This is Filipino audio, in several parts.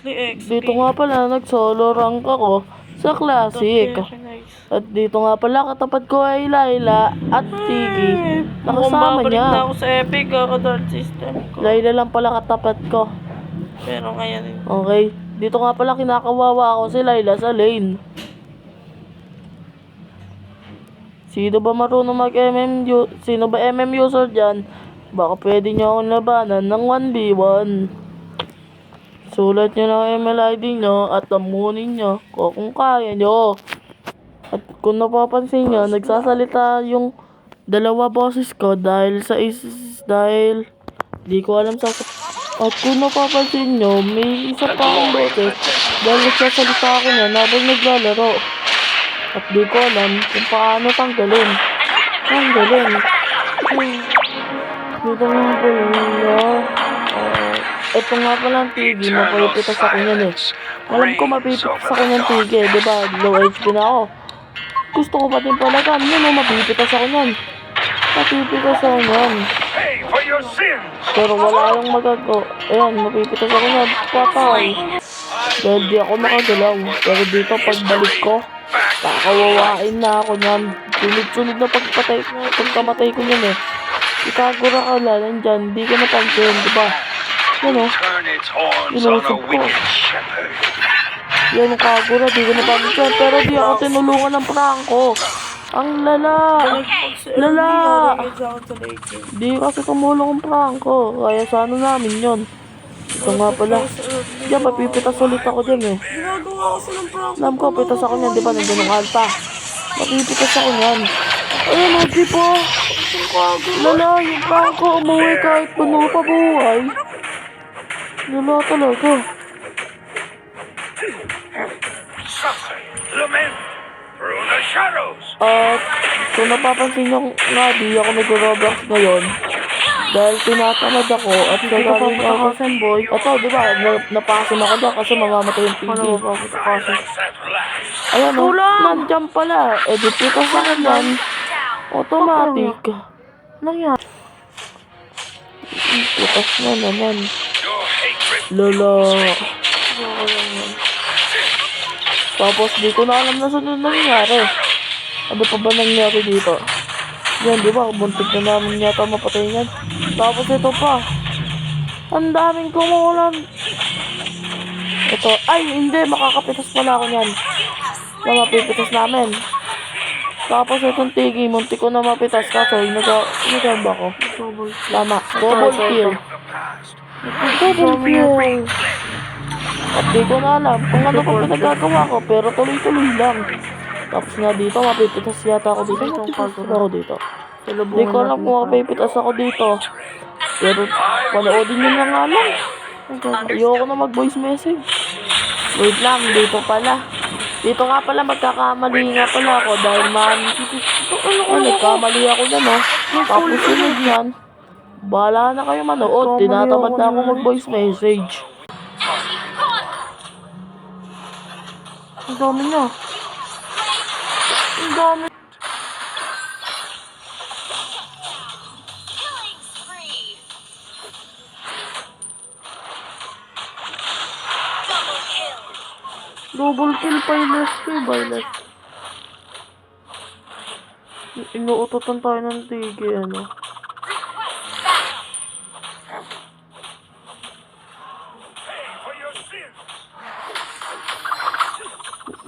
Dito nga pala, nag-solo rank ako sa Classic. At dito nga pala, katapat ko ay Layla at Tiggy. Nakasama Bumabalik na niya. ako sa Epic, Adult System ko. Layla lang pala katapat ko. Pero ngayon, Okay. Dito nga pala, kinakawawa ako si Layla sa lane. Sino ba marunong Sino ba MM user dyan? Baka pwede nyo akong labanan ng 1v1. Sulat nyo ng email ID nyo at lamunin nyo kung kaya nyo. At kung napapansin nyo, nagsasalita yung dalawa boses ko dahil di ko alam At kung napapansin nyo, may isa pa akong boses dahil nagsasalita ako na habang naglalaro. At di ko alam kung paano tanggalin. Dito nga pala. Ito nga pala ang TV, mapapitas ako niyan eh. Alam ko mapipitas ako ng TV eh, diba? Low HP na ako. Gusto ko pa din pala yun o, mapipitas ako niyan. Pero wala yung magagawa. Ayan, mapipitas ako niyan. Patay. Dahil di ako makagalaw. Pero dito pagbalik ko, kakawawain na ako niyan. Sunod-sunod na pagkamatay ko niyan eh. Ikagura ka lang nandyan, di ko napansin, diba? Yan o. Inusog ko. Yan ang kagura, di ko napansin. Pero di ako tinulungan ng prangko. Ang lala! Di kasi tumulong ang prangko. Kaya sana namin yun. Ito nga pala. Diyan, mapipitas ulit ako dyan eh. Alam ko, pitas ako niyan, diba? Nandiyan ang alpha. Mapipitas ako niyan. Ayun o, di po. Lala, yung prangko umuwi kahit puno pa buhay. Lala talaga. At kung napapansin nyo nga, di ako nag-Roblox ngayon. Dahil tinatamad ako at gagawin ako boy. Ito, di ba? Napasin ako dyan kasi mamamatay yung TV. Ayan o, nandyan pala. Edit ko sa kanyan. Automatic. Nangyari. Putas na naman. Lala. Tapos di ko na alam na sunod nangyari. Ano pa ba nangyari dito? Yan, di ba? Buntik na namin yata mapatay yan. Tapos ito pa. Ang daming kumulan. Ito. Ay, hindi. Makakapitas pala ako yan. Na mapipitas namin. Tapos itong tigi, munti ko na mapitas kaso nagamba ko. Tama. Double kill. At di ko na alam kung ano pa pinagagawa ko, pero tuloy-tuloy lang. Tapos nga dito, mapipitas yata ako dito. Di ko alam kung mapipitas ako dito. Pero panoodin nyo na nga lang. Ayoko na mag-voice message. Wait lang, dito pala. Dito nga pala, magkakamali nga pala ako dahil nagkamali ako dyan o. Tapos sunod yan, bahala na kayo manood. Tinatamad na ako mag-voice message. Ang dami niya. Ang dami. Double kill pa yung last Violet. Inuutotan tayo ng tigi, ano.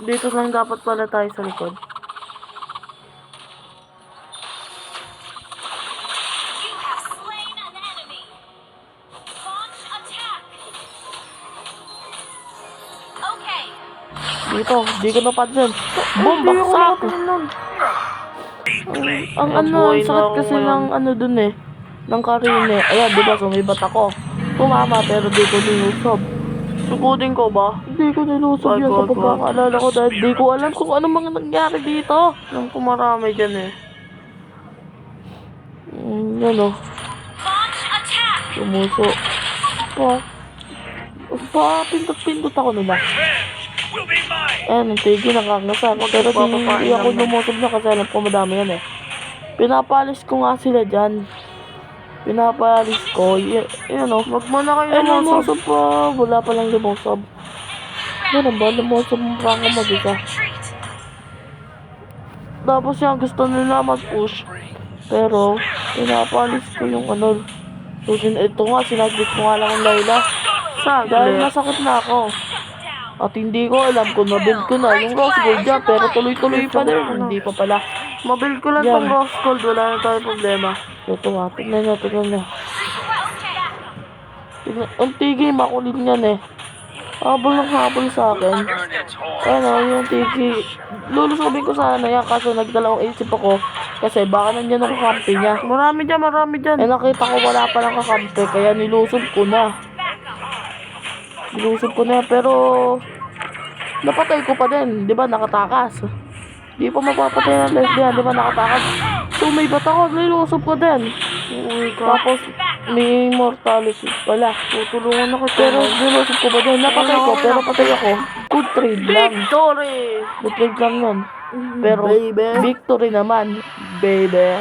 Dito lang dapat pala tayo sa likod. Dito, di ko napansin. Boom, baksak! Ang sakit kasi ng dun eh. Ng karine. Ayan, diba, sumibat ako. Tumama, pero di ko nilusob. Sugudin ko ba? Hindi ko nilusob yan sa pagkakaalala ko dahil di ko alam kung ano mga nangyari dito. Nang kumarami dyan eh. Yan o. Sumuso. Pindot ako nila. Ayan, ang tigi nakakasar. Pero hindi ako lumusob na kasi alam ko madami yan eh. Pinapalis ko nga sila dyan. Pinapalis ko. Yan o. Wag mo na kayo lumusob pa. Wala palang lumusob. Ganun ba? Lumuwas sa mukha ko mag-isa. Tapos yan, gusto nila mag-push. Pero, pinapalis ko yung ano. Susin, ito nga, sinaglit ko nga lang ang Layla. Dahil Saglit. nasakit na ako. At hindi ko alam kung nabuild ko na yung Rose Gold dyan, pero tuloy-tuloy pa din. Hindi pa pala. Mabuild ko lang Yan. tong Rose Gold. Wala na tayong problema. Ito nga, tignan nyo, tignan nyo. Tignan, ang Tigi, makulit niyan eh. Habol ng habol sa akin. Ano, yung Tigi, lulusubin ko sana yan, kaso nagdalawang isip ako. Kasi baka nandiyan ang kakampi niya. Marami dyan, marami dyan. Eh nakita ko wala palang kakampi, kaya nilusob ko na. Nilusob ko na, pero napatay ko pa din, di ba, nakatakas. Di pa mapapatay ng lesbian, di ba, nakatakas. Sumibat ako, nilusob ko din. Uy, ka. Tapos, may immortality pala. Tutulungan ako. Pero nilusob ko ba din, napatay ko, pero patay ako. Good trade lang. Victory! Good trade lang yun. Pero, Baby. victory naman, baby.